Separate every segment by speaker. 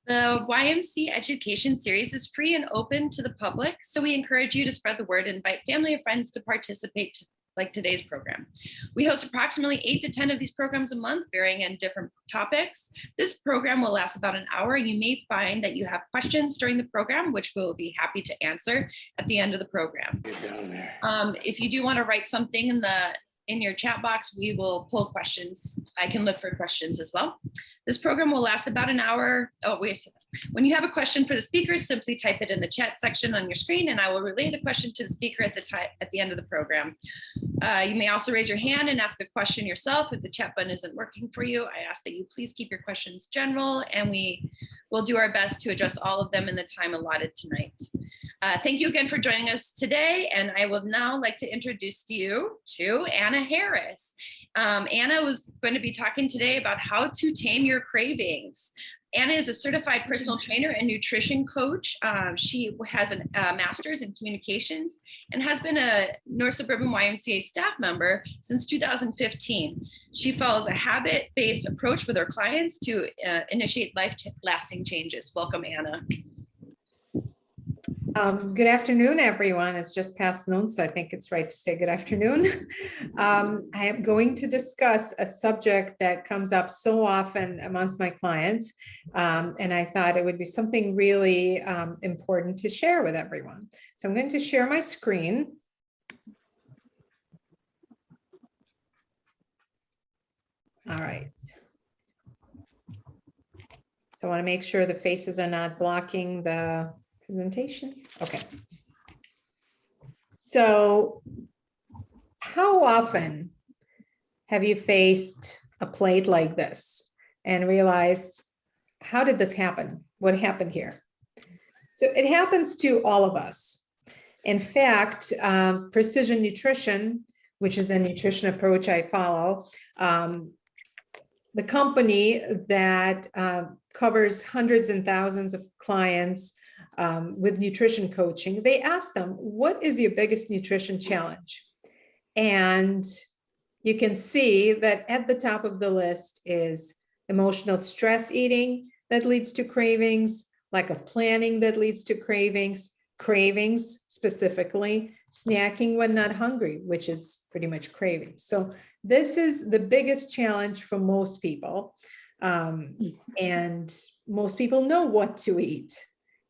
Speaker 1: The YMC education series is free and open to the public, so we encourage you to spread the word and invite family or friends to participate like today's program. We host approximately 8 to 10 of these programs a month, varying in different topics. This program will last about an hour. You may find that you have questions during the program, which we'll be happy to answer at the end of the program.
Speaker 2: Get down there.
Speaker 1: If you do want to write something in your chat box, we will pull questions. I can look for questions as well. This program will last about an hour. Oh, wait a second. When you have a question for the speakers, simply type it in the chat section on your screen and I will relay the question to the speaker at the end of the program. You may also raise your hand and ask a question yourself if the chat button isn't working for you. I ask that you please keep your questions general and we will do our best to address all of them in the time allotted tonight. Thank you again for joining us today. And I would now like to introduce you to Anna Harris. Anna was going to be talking today about how to tame your cravings. Anna is a certified personal trainer and nutrition coach. She has a master's in communications and has been a North Suburban YMCA staff member since 2015. She follows a habit-based approach with her clients to initiate life-lasting changes. Welcome, Anna.
Speaker 3: Good afternoon, everyone. It's just past noon, so I think it's right to say good afternoon. I am going to discuss a subject that comes up so often amongst my clients, and I thought it would be something really important to share with everyone. So I'm going to share my screen. All right. So I want to make sure the faces are not blocking the presentation. Okay. So how often have you faced a plate like this and realized, how did this happen? What happened here? So it happens to all of us. In fact, Precision Nutrition, which is the nutrition approach I follow, the company that covers hundreds and thousands of clients with nutrition coaching, they asked them, what is your biggest nutrition challenge? And you can see that at the top of the list is emotional stress eating that leads to cravings, lack of planning that leads to cravings, cravings specifically, snacking when not hungry, which is pretty much cravings. So this is the biggest challenge for most people. And most people know what to eat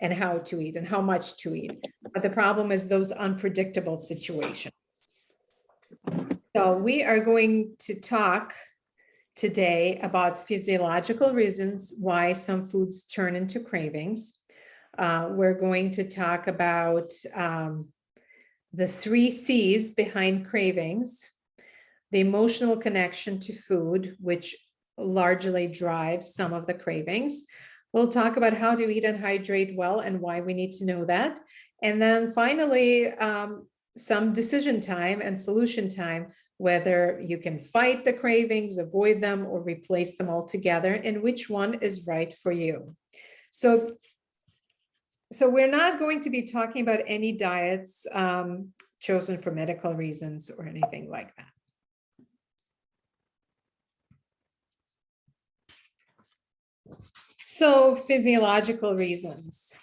Speaker 3: and how to eat and how much to eat. But the problem is those unpredictable situations. So we are going to talk today about physiological reasons why some foods turn into cravings. We're going to talk about the 3 C's behind cravings, the emotional connection to food, which largely drives some of the cravings. We'll talk about how to eat and hydrate well and why we need to know that. And then finally, some decision time and solution time, whether you can fight the cravings, avoid them, or replace them altogether, and which one is right for you. So we're not going to be talking about any diets chosen for medical reasons or anything like that. So physiological reasons.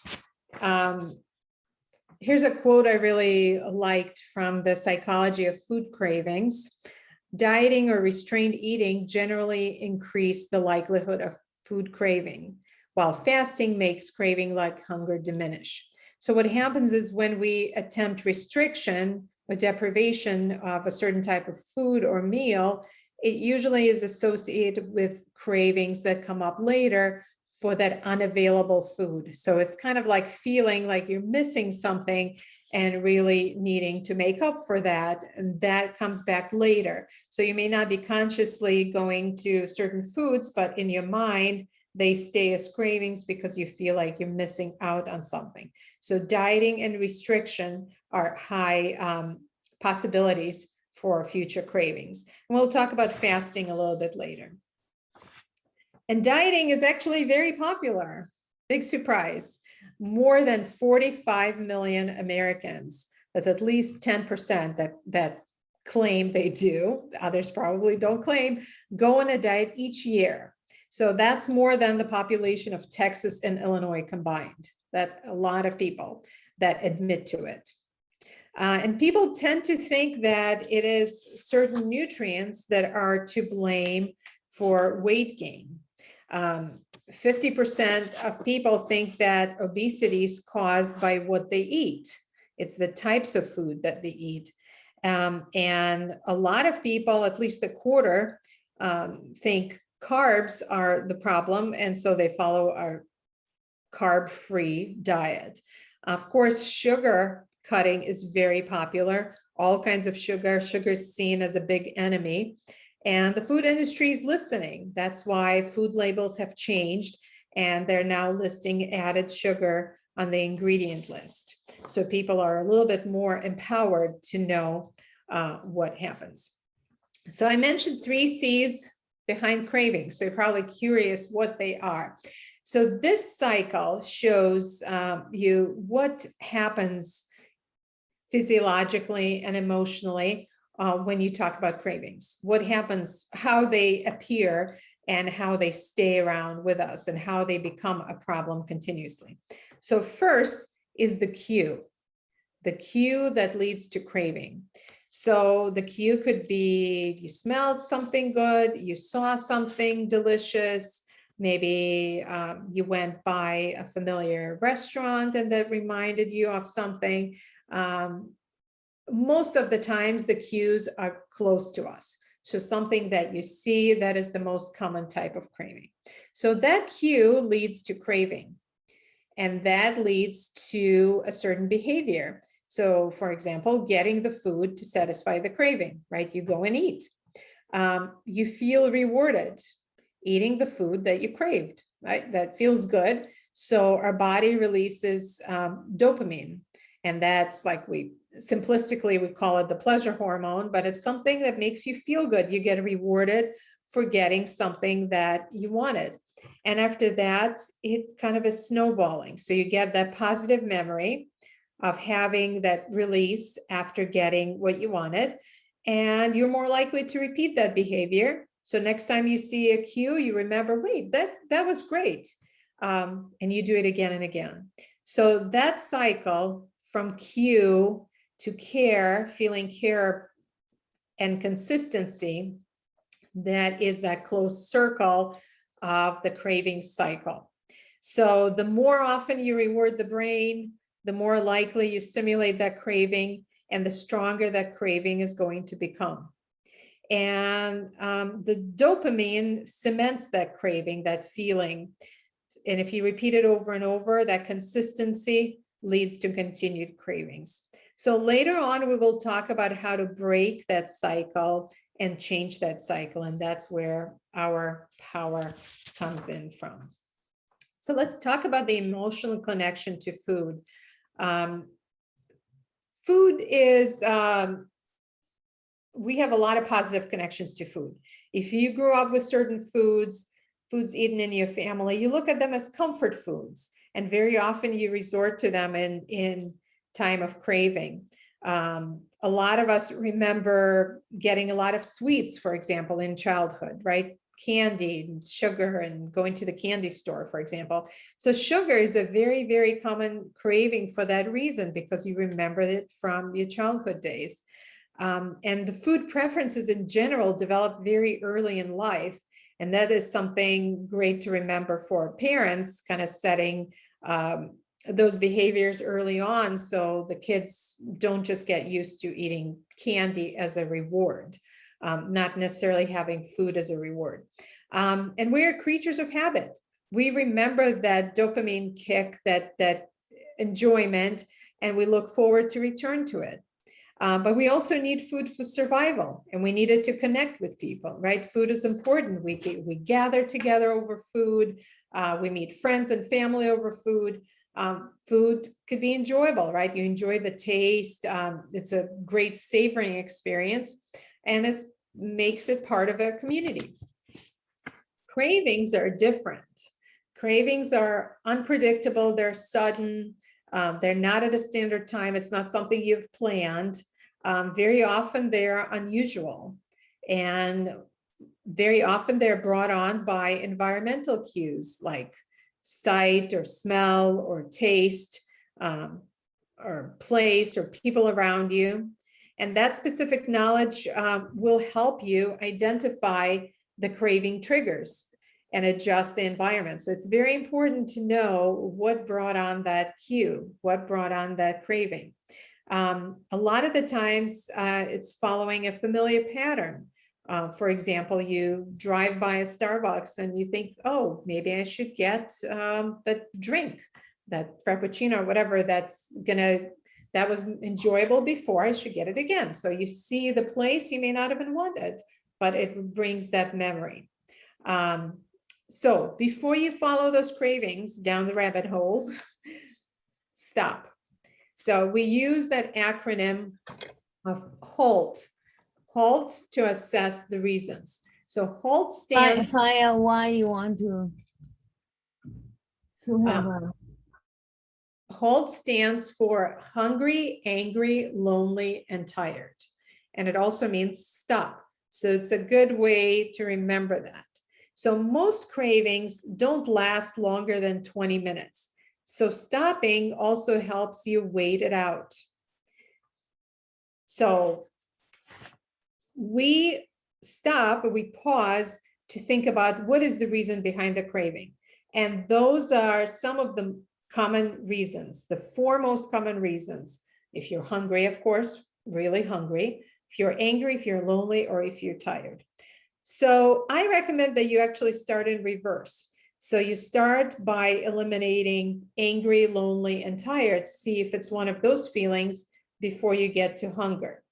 Speaker 3: Here's a quote I really liked from the Psychology of Food Cravings. Dieting or restrained eating generally increase the likelihood of food craving, while fasting makes craving like hunger diminish. So what happens is when we attempt restriction or deprivation of a certain type of food or meal, it usually is associated with cravings that come up later for that unavailable food. So it's kind of like feeling like you're missing something and really needing to make up for that. And that comes back later. So you may not be consciously going to certain foods, but in your mind, they stay as cravings because you feel like you're missing out on something. So dieting and restriction are high possibilities for future cravings. And we'll talk about fasting a little bit later. And dieting is actually very popular. Big surprise. More than 45 million Americans, that's at least 10% that claim they do, others probably don't claim, go on a diet each year. So that's more than the population of Texas and Illinois combined. That's a lot of people that admit to it. And people tend to think that it is certain nutrients that are to blame for weight gain. 50% of people think that obesity is caused by what they eat. It's the types of food that they eat. And a lot of people, at least a quarter, think carbs are the problem. And so they follow our carb-free diet. Of course, sugar cutting is very popular. All kinds of sugar. Sugar is seen as a big enemy. And the food industry is listening. That's why food labels have changed. And they're now listing added sugar on the ingredient list. So people are a little bit more empowered to know what happens. So I mentioned 3 C's behind cravings. So you're probably curious what they are. So this cycle shows you what happens physiologically and emotionally when you talk about cravings, what happens, how they appear and how they stay around with us and how they become a problem continuously. So first is the cue that leads to craving. So the cue could be you smelled something good, you saw something delicious, maybe you went by a familiar restaurant and that reminded you of something. Most of the times the cues are close to us. So something that you see, that is the most common type of craving. So that cue leads to craving, and that leads to a certain behavior. So for example, getting the food to satisfy the craving, right? You go and eat. You feel rewarded eating the food that you craved, right? That feels good. So our body releases dopamine. And that's like simplistically, we call it the pleasure hormone, but it's something that makes you feel good. You get rewarded for getting something that you wanted. And after that, it kind of is snowballing. So you get that positive memory of having that release after getting what you wanted. And you're more likely to repeat that behavior. So next time you see a cue, you remember, wait, that was great. And you do it again and again. So that cycle from cue to care, feeling care and consistency, that is that closed circle of the craving cycle. So the more often you reward the brain, the more likely you stimulate that craving, and the stronger that craving is going to become. And the dopamine cements that craving, that feeling. And if you repeat it over and over, that consistency leads to continued cravings. So later on, we will talk about how to break that cycle and change that cycle. And that's where our power comes in from. So let's talk about the emotional connection to food. Food is, we have a lot of positive connections to food. If you grew up with certain foods eaten in your family, you look at them as comfort foods. And very often you resort to them in time of craving. A lot of us remember getting a lot of sweets, for example, in childhood, right? Candy and sugar and going to the candy store, for example. So sugar is a very, very common craving for that reason, because you remember it from your childhood days. And the food preferences in general develop very early in life. And that is something great to remember for parents, kind of setting those behaviors early on, so the kids don't just get used to eating candy as a reward, not necessarily having food as a reward. And we're creatures of habit. We remember that dopamine kick, that enjoyment, and we look forward to return to it. But we also need food for survival, and we need it to connect with people, right? Food is important. We gather together over food. We meet friends and family over food. Food could be enjoyable, right? You enjoy the taste. It's a great savoring experience, and it makes it part of a community. Cravings are different. Cravings are unpredictable. They're sudden. They're not at a standard time. It's not something you've planned. Very often they're unusual. And Very often they're brought on by environmental cues like sight or smell or taste, or place or people around you. And that specific knowledge will help you identify the craving triggers and adjust the environment. So it's very important to know what brought on that cue, what brought on that craving. A lot of the times it's following a familiar pattern. For example, you drive by a Starbucks and you think, oh, maybe I should get the drink, that Frappuccino or whatever that was enjoyable before, I should get it again. So you see the place you may not have wanted, but it brings that memory. So before you follow those cravings down the rabbit hole, stop. So we use that acronym of HALT. HALT to assess the reasons. So HALT stands.
Speaker 2: Why you want to have a
Speaker 3: HALT stands for hungry, angry, lonely, and tired. And it also means stop. So it's a good way to remember that. So most cravings don't last longer than 20 minutes. So stopping also helps you wait it out. So we stop, we pause to think about what is the reason behind the craving. And those are some of the common reasons, the 4 most common reasons. If you're hungry, of course, really hungry, if you're angry, if you're lonely, or if you're tired. So I recommend that you actually start in reverse. So you start by eliminating angry, lonely, and tired. See if it's one of those feelings before you get to hunger.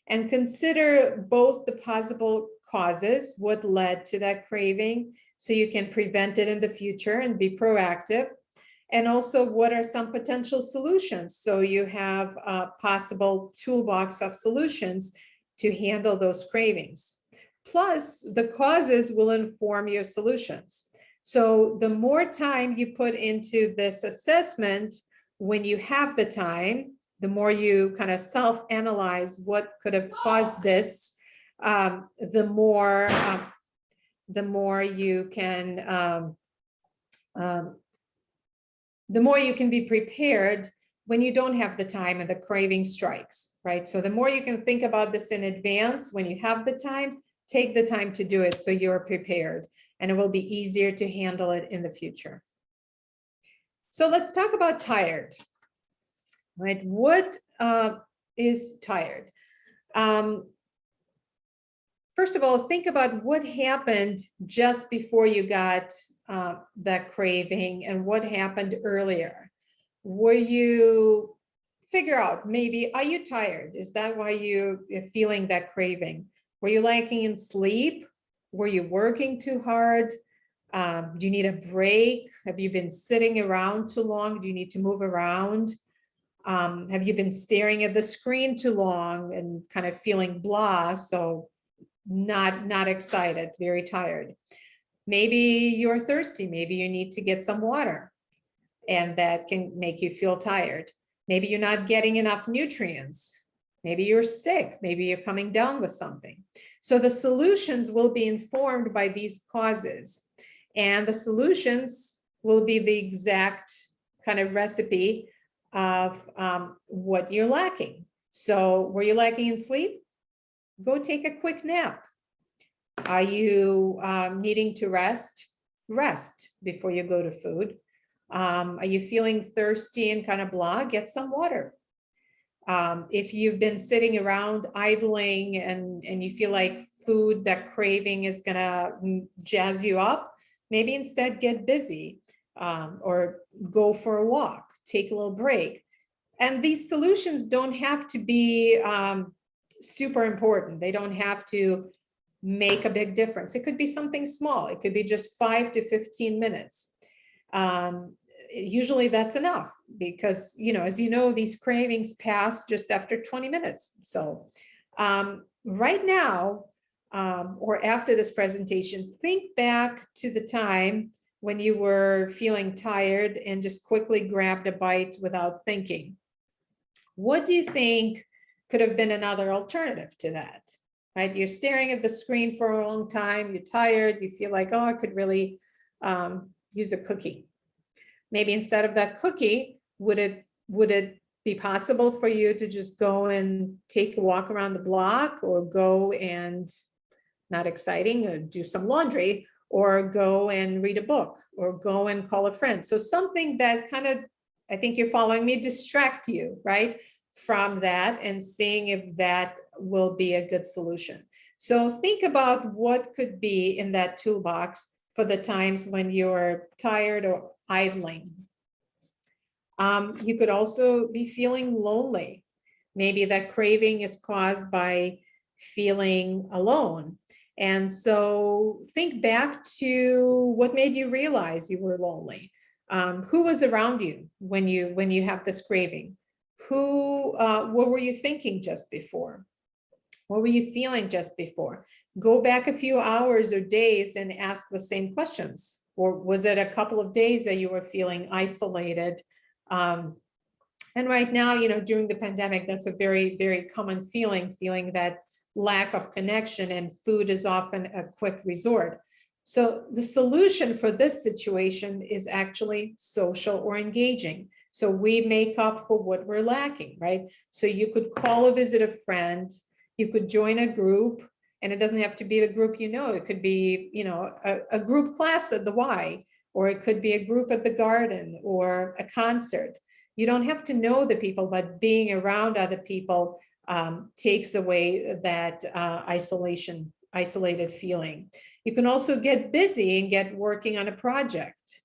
Speaker 3: And consider both the possible causes, what led to that craving, so you can prevent it in the future and be proactive. And also, what are some potential solutions? So you have a possible toolbox of solutions to handle those cravings. Plus, the causes will inform your solutions. So the more time you put into this assessment, when you have the time, the more you kind of self-analyze what could have caused this, the more you can be prepared when you don't have the time and the craving strikes, right? So the more you can think about this in advance, when you have the time, take the time to do it so you're prepared, and it will be easier to handle it in the future. So let's talk about tired, right? What is tired? First of all, think about what happened just before you got that craving and what happened earlier. Were you, figure out, maybe, are you tired? Is that why you're feeling that craving? Were you lacking in sleep? Were you working too hard? Do you need a break? Have you been sitting around too long? Do you need to move around? Have you been staring at the screen too long and kind of feeling blah? So not excited, very tired. Maybe you're thirsty. Maybe you need to get some water, and that can make you feel tired. Maybe you're not getting enough nutrients. Maybe you're sick. Maybe you're coming down with something. So the solutions will be informed by these causes, and the solutions will be the exact kind of recipe of what you're lacking. So were you lacking in sleep? Go take a quick nap. Are you needing to rest? Rest before you go to food. Are you feeling thirsty and kind of blah? Get some water. If you've been sitting around idling and you feel like food, that craving is gonna jazz you up, maybe instead get busy, or go for a walk, take a little break. And these solutions don't have to be super important. They don't have to make a big difference. It could be something small. It could be just 5 to 15 minutes. Usually that's enough because, as you know, these cravings pass just after 20 minutes. So right now, or after this presentation, think back to the time when you were feeling tired and just quickly grabbed a bite without thinking. What do you think could have been another alternative to that? right? You're staring at the screen for a long time, you're tired, you feel like, oh, I could really use a cookie. Maybe instead of that cookie, would it be possible for you to just go and take a walk around the block, or go and, not exciting, or do some laundry, or go and read a book, or go and call a friend? So something that kind of, I think you're following me, distract you, right, from that, and seeing if that will be a good solution. So think about what could be in that toolbox for the times when you're tired or idling. You could also be feeling lonely. Maybe that craving is caused by feeling alone. And so think back to what made you realize you were lonely. Who was around you when you have this craving? What were you thinking just before? What were you feeling just before? Go back a few hours or days and ask the same questions. Or was it a couple of days that you were feeling isolated? And right now, during the pandemic, that's a very, very common feeling that lack of connection, and food is often a quick resort. So the solution for this situation is actually social or engaging. So we make up for what we're lacking, right? So you could call or visit a friend, you could join a group, and it doesn't have to be the group it could be, a group class at the Y, or it could be a group at the garden, or a concert. You don't have to know the people, but being around other people takes away that isolated feeling. You can also get busy and get working on a project.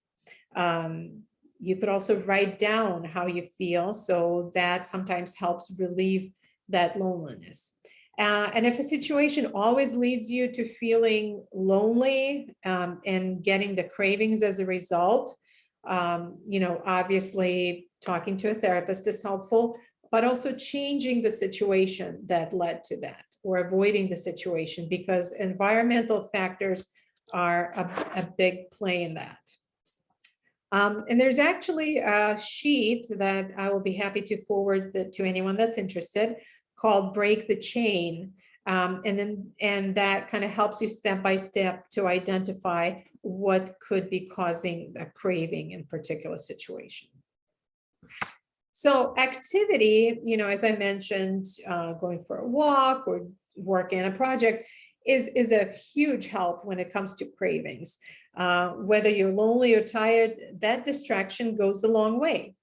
Speaker 3: You could also write down how you feel, so that sometimes helps relieve that loneliness. And if a situation always leads you to feeling lonely and getting the cravings as a result, obviously talking to a therapist is helpful, but also changing the situation that led to that, or avoiding the situation, because environmental factors are a big play in that. And there's actually a sheet that I will be happy to forward to anyone that's interested, called Break the Chain. And that kind of helps you step by step to identify what could be causing a craving in a particular situation. So activity, as I mentioned, going for a walk or working on a project is a huge help when it comes to cravings. Whether you're lonely or tired, that distraction goes a long way.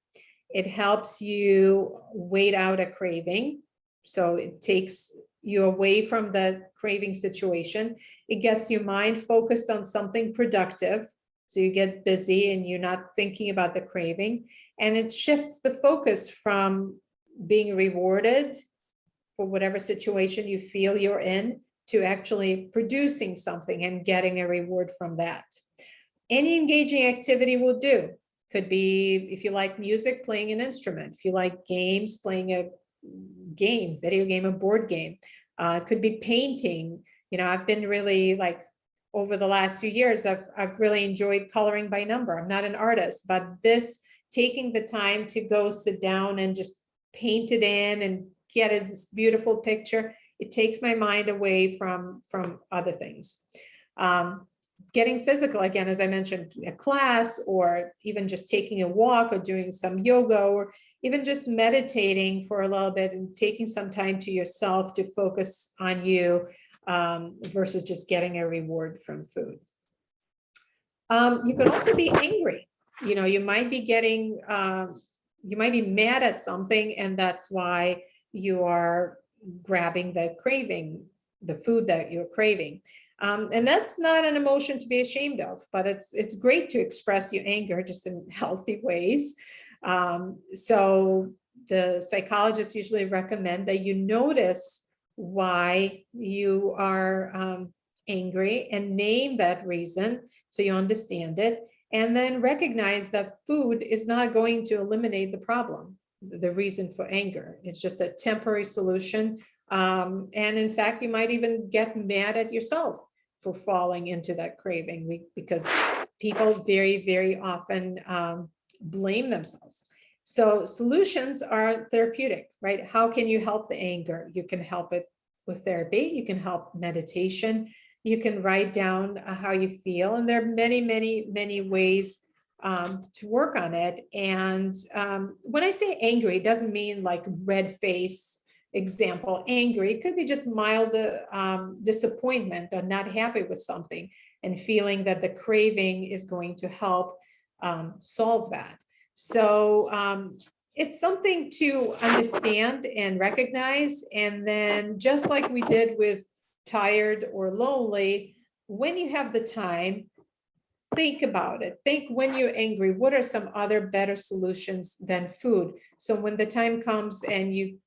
Speaker 3: It helps you wait out a craving. So it takes you away from the craving situation. It gets your mind focused on something productive. So you get busy and you're not thinking about the craving. And it shifts the focus from being rewarded for whatever situation you feel you're in to actually producing something and getting a reward from that. Any engaging activity will do. Could be, if you like music, playing an instrument. If you like games, playing a game, video game, a board game. Could be painting. I've been really over the last few years, I've really enjoyed coloring by number. I'm not an artist, but taking the time to go sit down and just paint it in and get this beautiful picture, it takes my mind away from other things. Getting physical, again, as I mentioned, a class, or even just taking a walk, or doing some yoga, or even just meditating for a little bit and taking some time to yourself to focus on you versus just getting a reward from food. You could also be angry. You might be you might be mad at something, and that's why you are grabbing the craving, the food that you're craving. And that's not an emotion to be ashamed of, but it's great to express your anger just in healthy ways. So the psychologists usually recommend that you notice why you are angry and name that reason so you understand it, and then recognize that food is not going to eliminate the problem, the reason for anger. It's just a temporary solution. And in fact, you might even get mad at yourself for falling into that craving, because people very, very often blame themselves. So solutions are therapeutic, right? How can you help the anger? You can help it with therapy. You can help meditation. You can write down how you feel. And there are many, many, many ways to work on it. And when I say angry, it doesn't mean like red face example, angry. It could be just mild disappointment or not happy with something and feeling that the craving is going to help solve that. So it's something to understand and recognize. And then just like we did with tired or lonely, when you have the time, think about it. Think when you're angry, what are some other better solutions than food? So when the time comes and you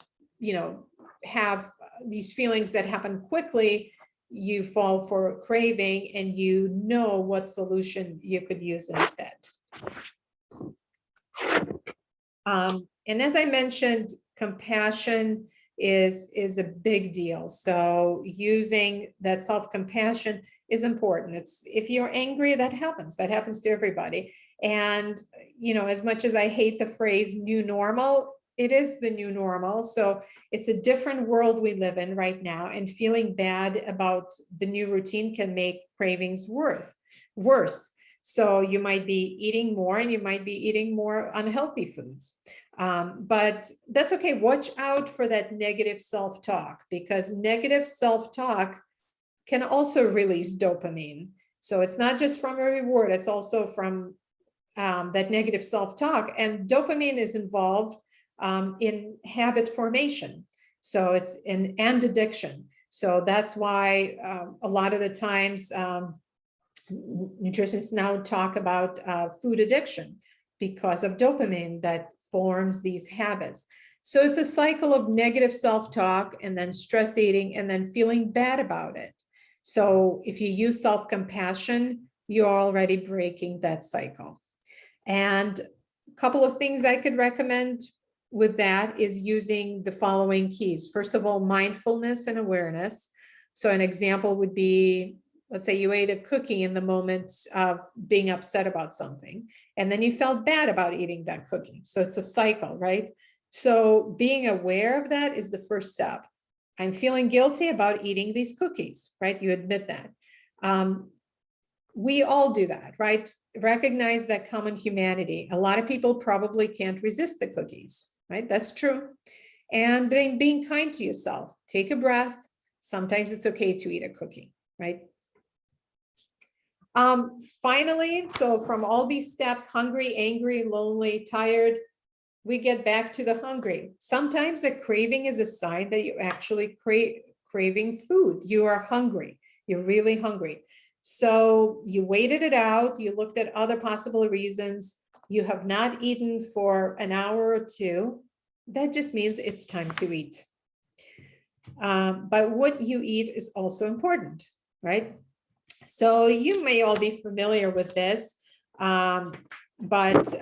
Speaker 3: have these feelings that happen quickly, you fall for a craving and you know what solution you could use instead. And as I mentioned, compassion is a big deal. So using that self-compassion is important. It's if you're angry, that happens to everybody. And as much as I hate the phrase new normal, it is the new normal. So it's a different world we live in right now, and feeling bad about the new routine can make cravings worse. So you might be eating more, and you might be eating more unhealthy foods. But that's okay. Watch out for that negative self-talk, because negative self-talk can also release dopamine. So it's not just from a reward, it's also from that negative self-talk. And dopamine is involved in habit formation. So it's and addiction. So that's why a lot of the times nutritionists now talk about food addiction, because of dopamine that forms these habits. So it's a cycle of negative self-talk and then stress eating and then feeling bad about it. So if you use self-compassion, you're already breaking that cycle. And a couple of things I could recommend with that is using the following keys. First of all, mindfulness and awareness. So an example would be, let's say you ate a cookie in the moment of being upset about something, and then you felt bad about eating that cookie. So it's a cycle, right? So being aware of that is the first step. I'm feeling guilty about eating these cookies, right? You admit that. We all do that, right? Recognize that common humanity. A lot of people probably can't resist the cookies, right? That's true. And then being kind to yourself. Take a breath. Sometimes it's okay to eat a cookie, right? Finally, so from all these steps, hungry, angry, lonely, tired, we get back to the hungry. Sometimes a craving is a sign that you're actually craving food. You are hungry. You're really hungry. So you waited it out. You looked at other possible reasons. You have not eaten for an hour or two. That just means it's time to eat. But what you eat is also important, right? So you may all be familiar with this, but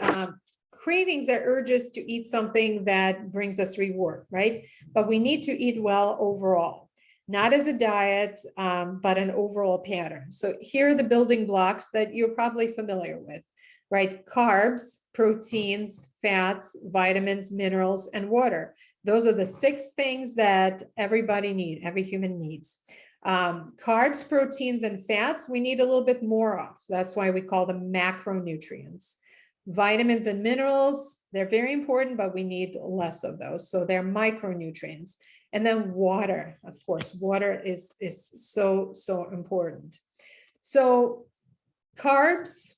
Speaker 3: cravings are urges to eat something that brings us reward, right? But we need to eat well overall, not as a diet, but an overall pattern. So here are the building blocks that you're probably familiar with, right? Carbs, proteins, fats, vitamins, minerals, and water. Those are the 6 things that everybody needs, every human needs. Carbs, proteins, and fats, we need a little bit more of. So that's why we call them macronutrients. Vitamins and minerals, they're very important, but we need less of those. So they're micronutrients. And then water, of course, water is so important. So carbs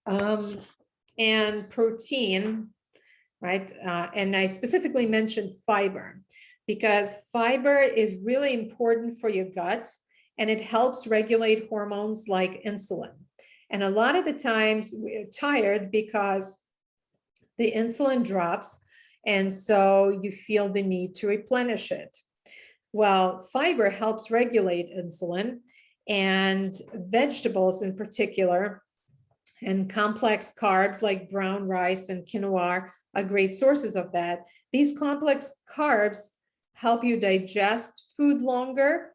Speaker 3: and protein, right? And I specifically mentioned fiber, because fiber is really important for your gut, and it helps regulate hormones like insulin. And a lot of the times we're tired because the insulin drops, and so you feel the need to replenish it. Well, fiber helps regulate insulin, and vegetables in particular, and complex carbs like brown rice and quinoa are great sources of that. These complex carbs help you digest food longer.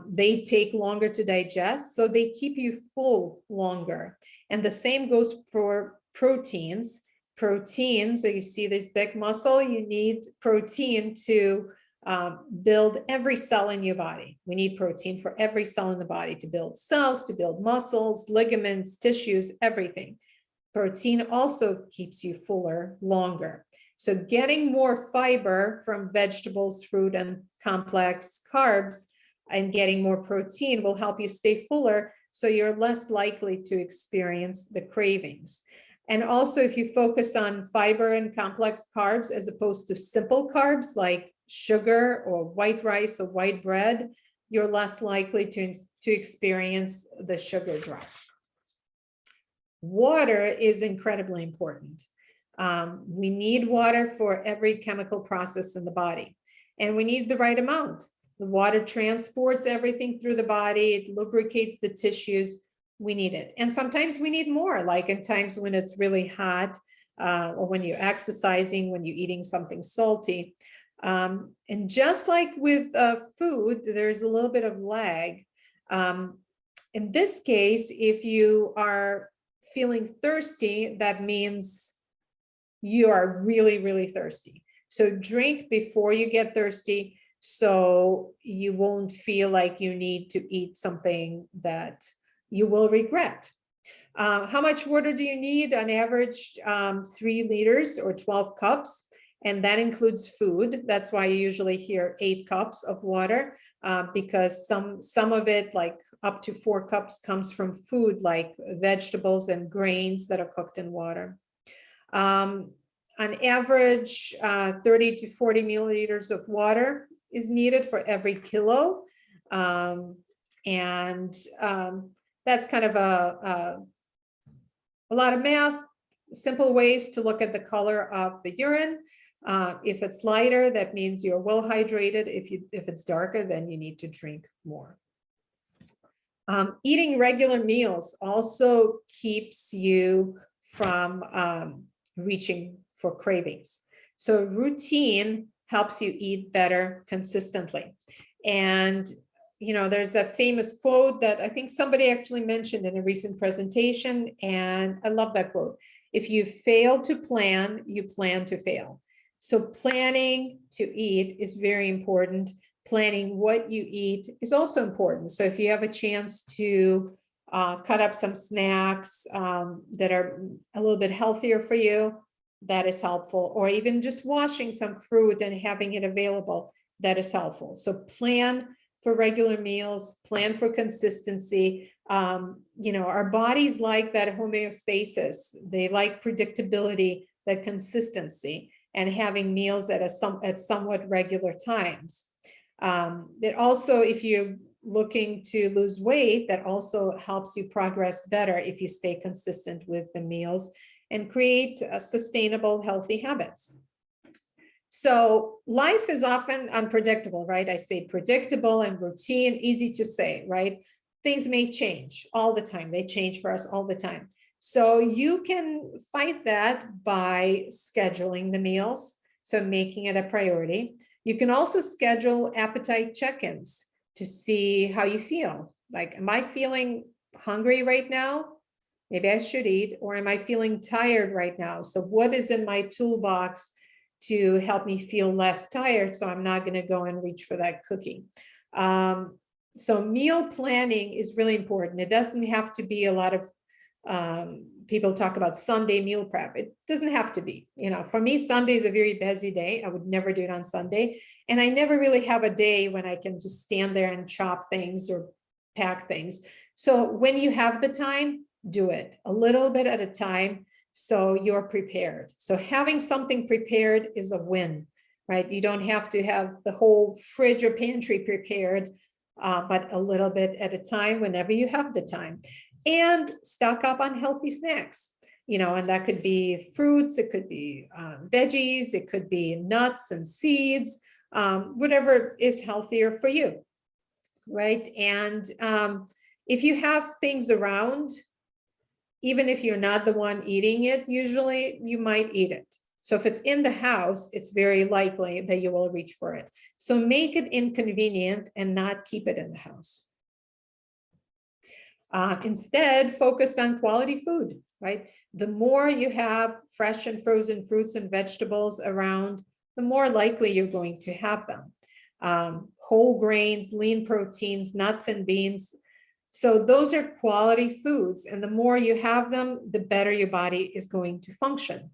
Speaker 3: They take longer to digest, so they keep you full longer. And the same goes for proteins. Proteins, so you see this big muscle, you need protein to build every cell in your body. We need protein for every cell in the body to build cells, to build muscles, ligaments, tissues, everything. Protein also keeps you fuller longer. So getting more fiber from vegetables, fruit, and complex carbs and getting more protein will help you stay fuller, so you're less likely to experience the cravings. And also, if you focus on fiber and complex carbs as opposed to simple carbs like sugar or white rice or white bread, you're less likely to experience the sugar drop. Water is incredibly important. We need water for every chemical process in the body, and we need the right amount. The water transports everything through the body, it lubricates the tissues. We need it. And sometimes we need more, like in times when it's really hot, or when you're exercising, when you're eating something salty. And just like with food, there's a little bit of lag. In this case, if you are feeling thirsty, that means you are really, really thirsty. So drink before you get thirsty, so you won't feel like you need to eat something that you will regret. How much water do you need? On average, 3 liters or 12 cups. And that includes food. That's why you usually hear 8 cups of water, because some of it, like up to 4 cups, comes from food like vegetables and grains that are cooked in water. On average, 30 to 40 milliliters of water is needed for every kilo. That's kind of a lot of math, simple ways to look at the color of the urine. If it's lighter, that means you're well hydrated. If it's darker, then you need to drink more. Eating regular meals also keeps you from reaching for cravings. So routine helps you eat better consistently. And there's that famous quote that I think somebody actually mentioned in a recent presentation, and I love that quote. If you fail to plan, you plan to fail. So planning to eat is very important. Planning what you eat is also important. So if you have a chance to cut up some snacks that are a little bit healthier for you, that is helpful. Or even just washing some fruit and having it available, that is helpful. So plan for regular meals, plan for consistency. Our bodies like that homeostasis. They like predictability, that consistency, and having meals at somewhat regular times. It also, if you're looking to lose weight, that also helps you progress better if you stay consistent with the meals and create sustainable, healthy habits. So life is often unpredictable, right? I say predictable and routine, easy to say, right? Things may change all the time. They change for us all the time. So you can fight that by scheduling the meals, so making it a priority. You can also schedule appetite check-ins to see how you feel. Like, am I feeling hungry right now? Maybe I should eat. Or am I feeling tired right now? So what is in my toolbox to help me feel less tired, so I'm not going to go and reach for that cookie? So meal planning is really important. It doesn't have to be a lot of people talk about Sunday meal prep. It doesn't have to be. For me, Sunday is a very busy day. I would never do it on Sunday. And I never really have a day when I can just stand there and chop things or pack things. So when you have the time, do it a little bit at a time, so you're prepared. So having something prepared is a win, right? You don't have to have the whole fridge or pantry prepared, but a little bit at a time whenever you have the time. And stock up on healthy snacks, and that could be fruits, it could be veggies, it could be nuts and seeds, whatever is healthier for you, right? And if you have things around, even if you're not the one eating it, usually you might eat it. So if it's in the house, it's very likely that you will reach for it. So make it inconvenient and not keep it in the house. Instead, focus on quality food, right? The more you have fresh and frozen fruits and vegetables around, the more likely you're going to have them. whole grains, lean proteins, nuts and beans. So those are quality foods. And the more you have them, the better your body is going to function.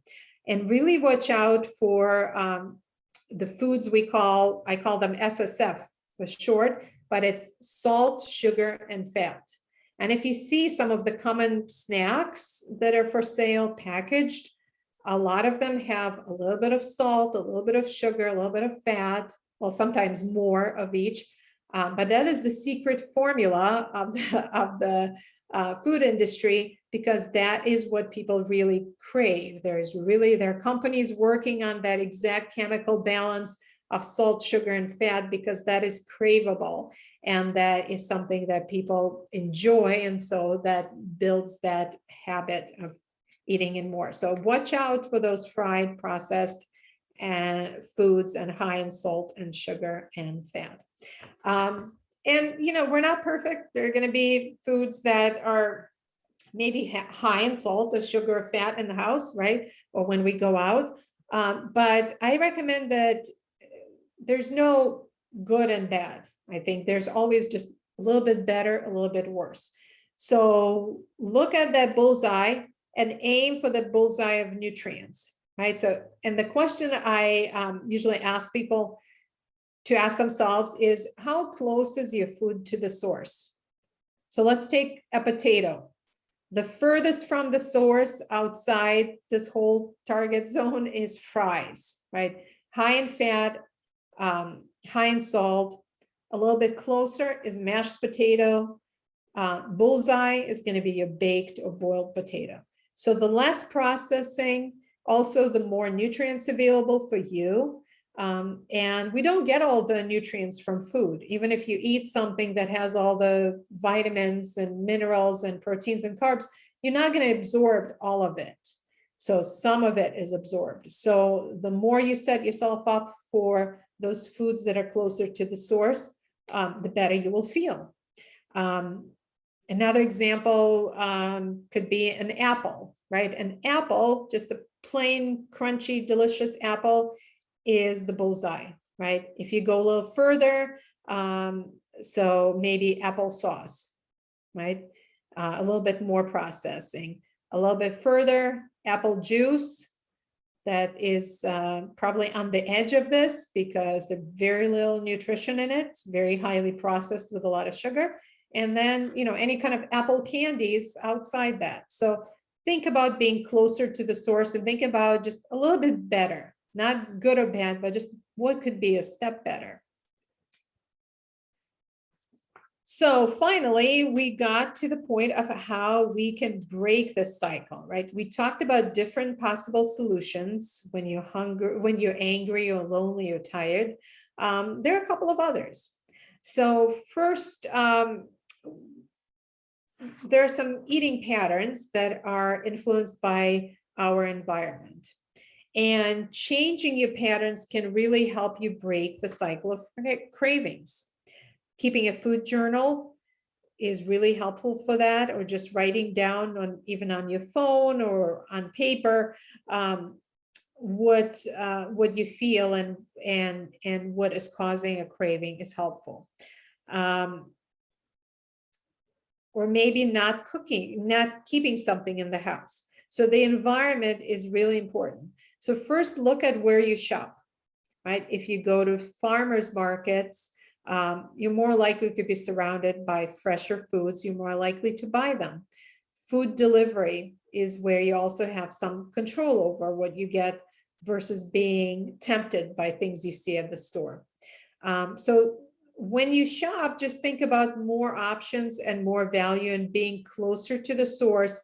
Speaker 3: And really watch out for the foods I call them SSF for short, but it's salt, sugar, and fat. And if you see some of the common snacks that are for sale packaged, a lot of them have a little bit of salt, a little bit of sugar, a little bit of fat, well, sometimes more of each. But that is the secret formula of the food industry, because that is what people really crave. There are companies working on that exact chemical balance of salt, sugar, and fat, because that is craveable. And that is something that people enjoy. And so that builds that habit of eating in more. So watch out for those fried, processed foods and high in salt and sugar and fat. And, we're not perfect. There are going to be foods that are maybe high in salt or sugar or fat in the house, right? Or when we go out. But I recommend that there's no good and bad. I think there's always just a little bit better, a little bit worse. So look at that bullseye and aim for the bullseye of nutrients, right? So, and the question I usually ask people to ask themselves is, how close is your food to the source? So let's take a potato. The furthest from the source outside this whole target zone is fries, right? High in fat, high in salt. A little bit closer is mashed potato. Bullseye is going to be your baked or boiled potato. So the less processing, also the more nutrients available for you. And we don't get all the nutrients from food. Even if you eat something that has all the vitamins and minerals and proteins and carbs, you're not going to absorb all of it. So some of it is absorbed. So the more you set yourself up for those foods that are closer to the source, the better you will feel. Another example could be an apple, right? An apple, just a plain, crunchy, delicious apple, is the bullseye, right? If you go a little further, so maybe applesauce, right? A little bit more processing. A little bit further, apple juice, that is probably on the edge of this because there's very little nutrition in it. It's very highly processed with a lot of sugar. And then, any kind of apple candies outside that. So think about being closer to the source and think about just a little bit better, not good or bad, but just what could be a step better. So finally, we got to the point of how we can break this cycle, right? We talked about different possible solutions when you're hungry, when you're angry or lonely or tired. There are a couple of others. So first, there are some eating patterns that are influenced by our environment. And changing your patterns can really help you break the cycle of cravings. Keeping a food journal is really helpful for that, or just writing down even on your phone or on paper what you feel and what is causing a craving is helpful. Or maybe not keeping something in the house. So the environment is really important. So first, look at where you shop, right? If you go to farmers markets, you're more likely to be surrounded by fresher foods. You're more likely to buy them. Food delivery is where you also have some control over what you get versus being tempted by things you see at the store. So when you shop, just think about more options and more value and being closer to the source.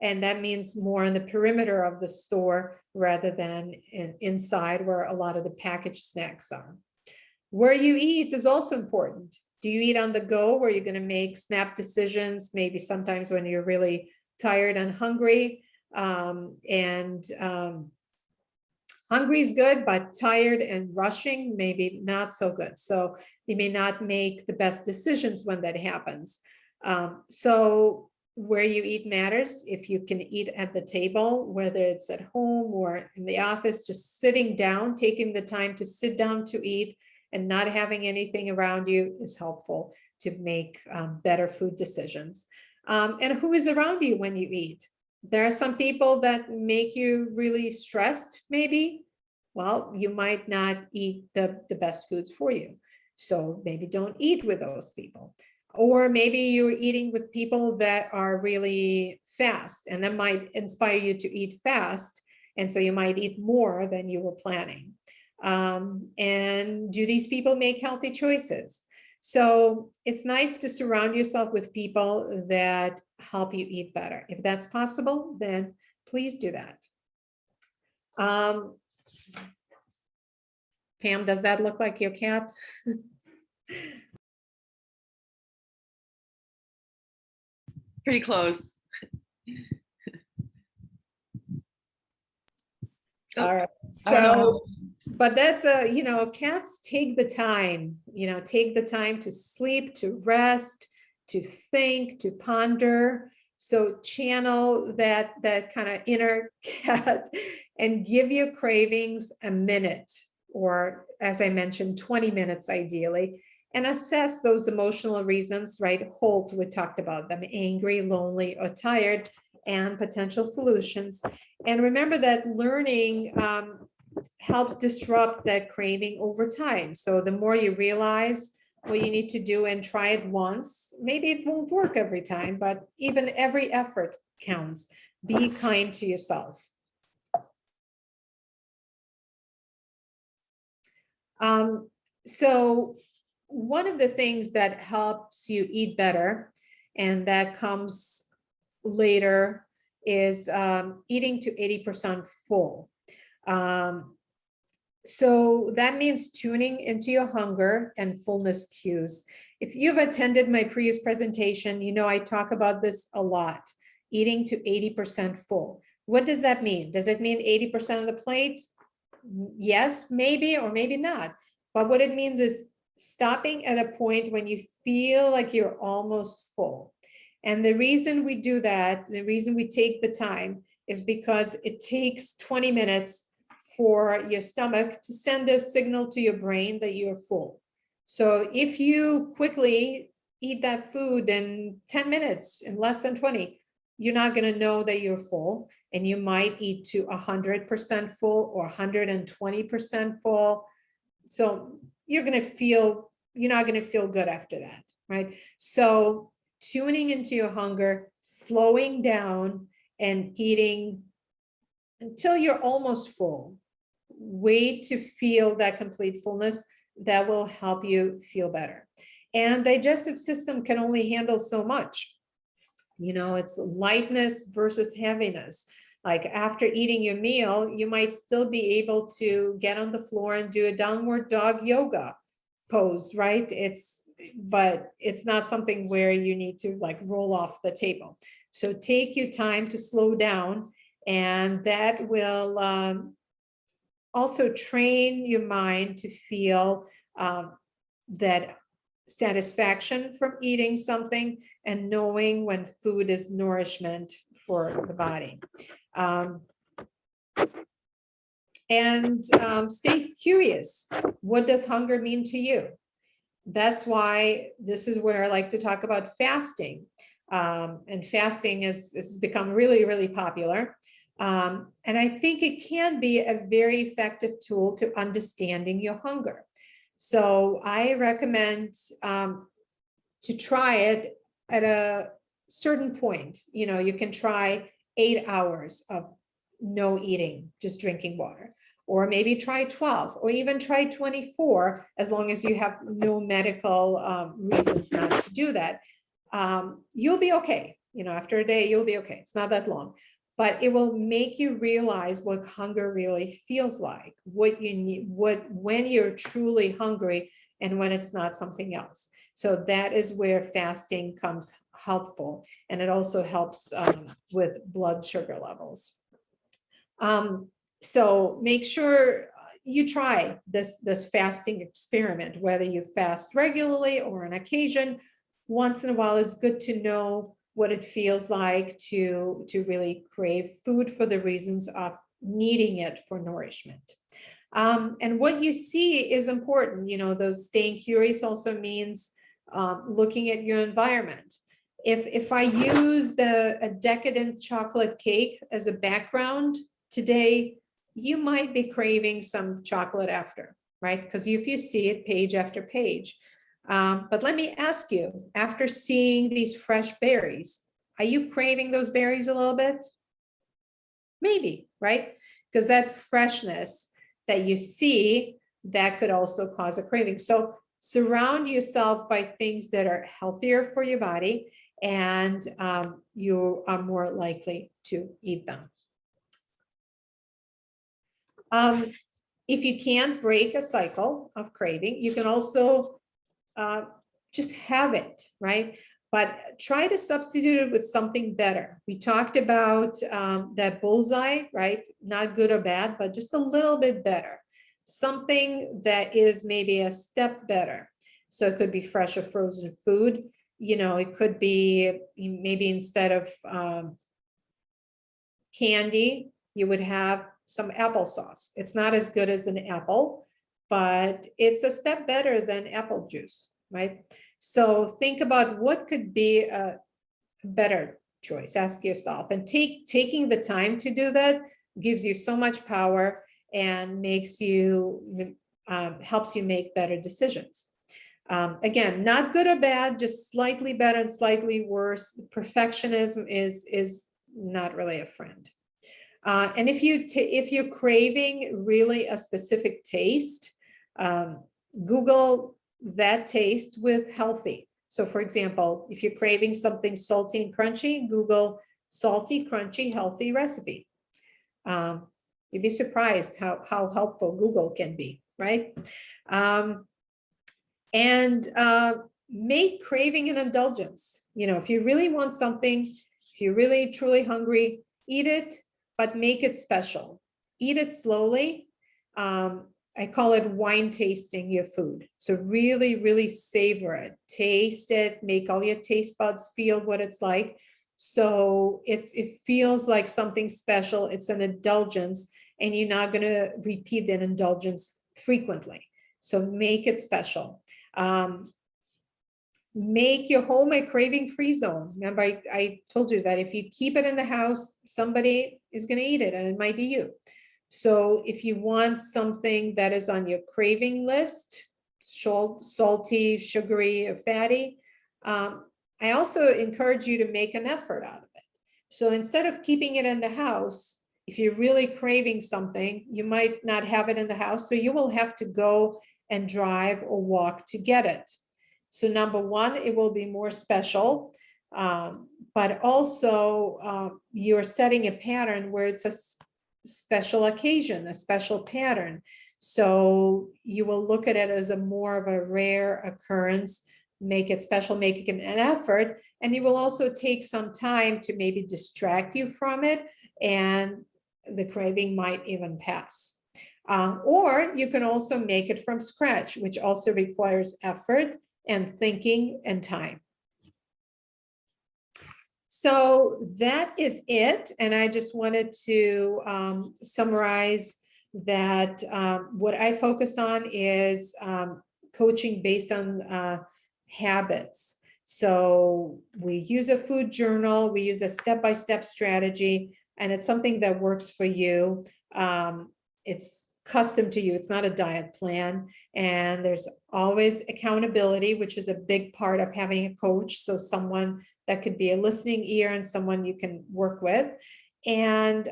Speaker 3: And that means more in the perimeter of the store rather than inside where a lot of the packaged snacks are. Where you eat is also important. Do you eat on the go where you're going to make snap decisions, maybe sometimes when you're really tired and hungry? Hungry is good, but tired and rushing, maybe not so good. So you may not make the best decisions when that happens. So where you eat matters. If you can eat at the table, whether it's at home or in the office, just sitting down, taking the time to sit down to eat and not having anything around you is helpful to make better food decisions. And who is around you when you eat? There are some people that make you really stressed, maybe. Well, you might not eat the best foods for you. So maybe don't eat with those people. Or maybe you're eating with people that are really fast, and that might inspire you to eat fast. And so you might eat more than you were planning. And do these people make healthy choices? So it's nice to surround yourself with people that help you eat better. If that's possible, then please do that. Pam, does that look like your cat?
Speaker 1: Pretty close. Oh,
Speaker 3: All right.
Speaker 1: I don't know.
Speaker 3: So, but that's cats take the time, take the time to sleep, to rest, to think, to ponder. So channel that kind of inner cat and give your cravings a minute, or as I mentioned, 20 minutes ideally, and assess those emotional reasons, right? Holt, we talked about them: angry, lonely, or tired, and potential solutions. And remember that learning helps disrupt that craving over time. So the more you realize what you need to do and try it once, maybe it won't work every time, but even every effort counts. Be kind to yourself. So one of the things that helps you eat better, and that comes later, is eating to 80% full. So that means tuning into your hunger and fullness cues. If you've attended my previous presentation, I talk about this a lot: eating to 80% full. What does that mean? Does it mean 80% of the plate? Yes, maybe, or maybe not. But what it means is stopping at a point when you feel like you're almost full. And the reason we do that, the reason we take the time, is because it takes 20 minutes for your stomach to send a signal to your brain that you're full. So if you quickly eat that food in 10 minutes, in less than 20, you're not going to know that you're full, and you might eat to 100% full or 120% full. So you're not going to feel good after that, right? So tuning into your hunger, slowing down, and eating until you're almost full. Wait to feel that complete fullness. That will help you feel better. And digestive system can only handle so much. It's lightness versus heaviness. Like after eating your meal, you might still be able to get on the floor and do a downward dog yoga pose, right? But it's not something where you need to like roll off the table. So take your time to slow down, and that will also train your mind to feel that satisfaction from eating something, and knowing when food is nourishment for the body. Stay curious. What does hunger mean to you? That's why this is where I like to talk about fasting. And fasting has become really, really popular. And I think it can be a very effective tool to understanding your hunger. So I recommend to try it at a certain point. You can try 8 hours of no eating, just drinking water, or maybe try 12, or even try 24, as long as you have no medical reasons not to do that. You'll be okay. After a day, you'll be okay. It's not that long, but it will make you realize what hunger really feels like, what you need, when you're truly hungry, and when it's not something else. So that is where fasting comes helpful. And it also helps with blood sugar levels. So make sure you try this fasting experiment, whether you fast regularly or on occasion. Once in a while, it's good to know what it feels like to really crave food for the reasons of needing it for nourishment. And what you see is important. You know, those staying curious also means looking at your environment. If I use a decadent chocolate cake as a background today, you might be craving some chocolate after, right? Because if you see it page after page. But let me ask you, after seeing these fresh berries, are you craving those berries a little bit? Maybe, right? Because that freshness that you see, that could also cause a craving. So surround yourself by things that are healthier for your body, and you are more likely to eat them. If you can't break a cycle of craving, you can also just have it, right? But try to substitute it with something better. We talked about that bullseye, right? Not good or bad, but just a little bit better. Something that is maybe a step better. So it could be fresh or frozen food. You know, it could be maybe instead of candy, you would have some applesauce. It's not as good as an apple, but it's a step better than apple juice, right? So think about what could be a better choice. Ask yourself, and taking the time to do that gives you so much power and makes you helps you make better decisions. Again, not good or bad, just slightly better and slightly worse. Perfectionism is not really a friend. And if you're craving really a specific taste, Google that taste with healthy. So for example, if you're craving something salty and crunchy, Google salty, crunchy, healthy recipe. You'd be surprised how helpful Google can be, right? And make craving an indulgence. You know, if you really want something, if you're really truly hungry, eat it, but make it special. Eat it slowly. I call it wine tasting your food. So really, really savor it, taste it, make all your taste buds feel what it's like. So it feels like something special. It's an indulgence, and you're not going to repeat that indulgence frequently. So make it special. Make your home a craving-free zone. Remember, I told you that if you keep it in the house, somebody is going to eat it, and it might be you. So if you want something that is on your craving list, salty, sugary, or fatty, I also encourage you to make an effort out of it. So instead of keeping it in the house, if you're really craving something, you might not have it in the house, so you will have to go and drive or walk to get it. So number one, it will be more special, but also you're setting a pattern where it's a special occasion, a special pattern. So you will look at it as a more of a rare occurrence, make it special, make it an effort, and you will also take some time to maybe distract you from it, and the craving might even pass. Or you can also make it from scratch, which also requires effort and thinking and time. So that is it. And I just wanted to summarize that what I focus on is coaching based on habits. So we use a food journal, we use a step-by-step strategy, and it's something that works for you. It's custom to you. It's not a diet plan. And there's always accountability, which is a big part of having a coach. So someone that could be a listening ear and someone you can work with, and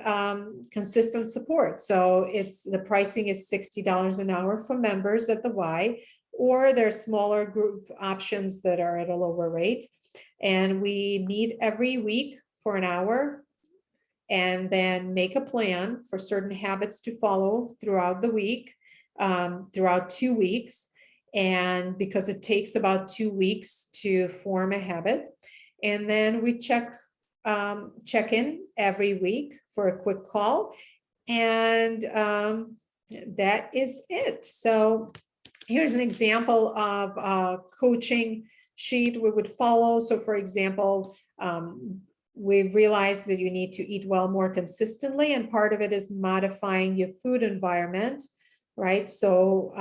Speaker 3: consistent support. So the pricing is $60 an hour for members at the Y, or there's smaller group options that are at a lower rate. And we meet every week for an hour, and then make a plan for certain habits to follow throughout the week, throughout 2 weeks. And because it takes about 2 weeks to form a habit. And then we check in every week for a quick call. And that is it. So here's an example of a coaching sheet we would follow. So for example, we've realized that you need to eat well more consistently, and part of it is modifying your food environment. right? So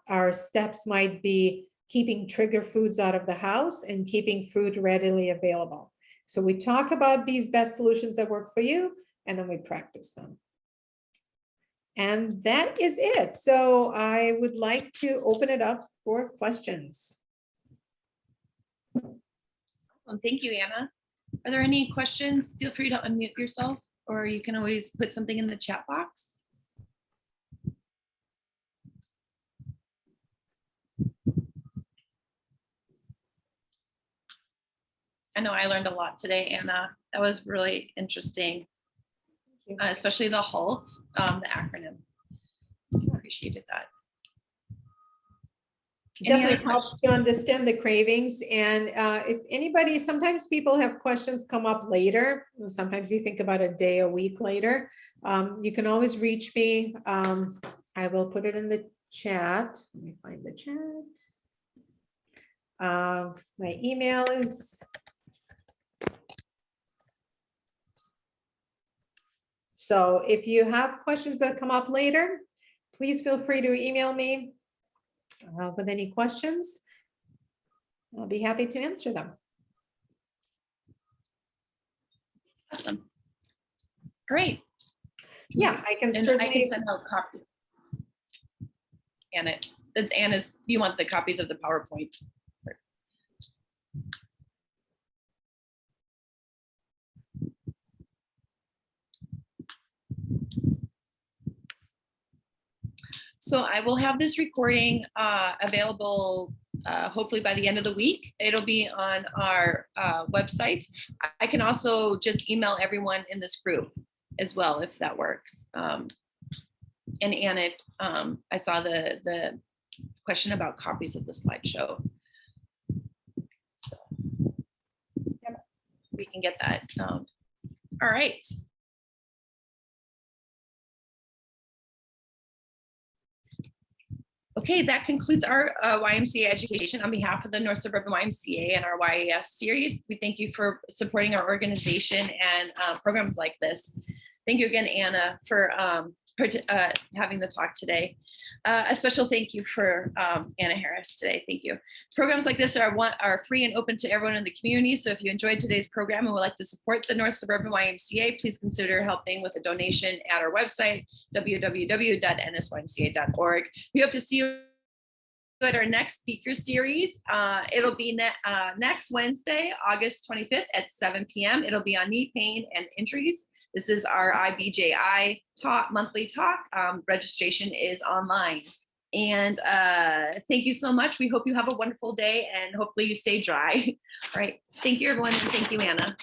Speaker 3: our steps might be keeping trigger foods out of the house and keeping food readily available. So we talk about these best solutions that work for you, and then we practice them. And that is it. So I would like to open it up for questions.
Speaker 1: Awesome. Thank you, Anna. Are there any questions? Feel free to unmute yourself, or you can always put something in the chat box. I know I learned a lot today, Anna. That was really interesting, especially the HALT, the acronym. Appreciated that. Any
Speaker 3: Definitely
Speaker 1: other
Speaker 3: helps to understand the cravings. And if anybody, sometimes people have questions come up later. Sometimes you think about a day, a week later. You can always reach me. I will put it in the chat. Let me find the chat. My email is. So if you have questions that come up later, please feel free to email me with any questions. I'll be happy to answer them.
Speaker 1: Awesome. Great.
Speaker 3: Yeah, I can
Speaker 1: And I
Speaker 3: certainly.
Speaker 1: can send out copies. Anna, it's Anna's, you want the copies of the PowerPoint. So I will have this recording available hopefully by the end of the week. It'll be on our website. I can also just email everyone in this group as well, if that works. And Anna, I saw the question about copies of the slideshow. So we can get that. All right. Okay, that concludes our YMCA education on behalf of the North Suburban YMCA and our YAS series. We thank you for supporting our organization and programs like this. Thank you again, Anna, for having the talk today. A special thank you for Anna Harris today. Thank you. Programs like this are free and open to everyone in the community. So if you enjoyed today's program and would like to support the North Suburban YMCA, please consider helping with a donation at our website, www.nsymca.org. We hope to see you at our next speaker series. It'll be next Wednesday, August 25th at 7 p.m. It'll be on knee pain and injuries. This is our IBJI monthly talk. Registration is online. And thank you so much. We hope you have a wonderful day and hopefully you stay dry. All right. Thank you, everyone. And thank you, Anna.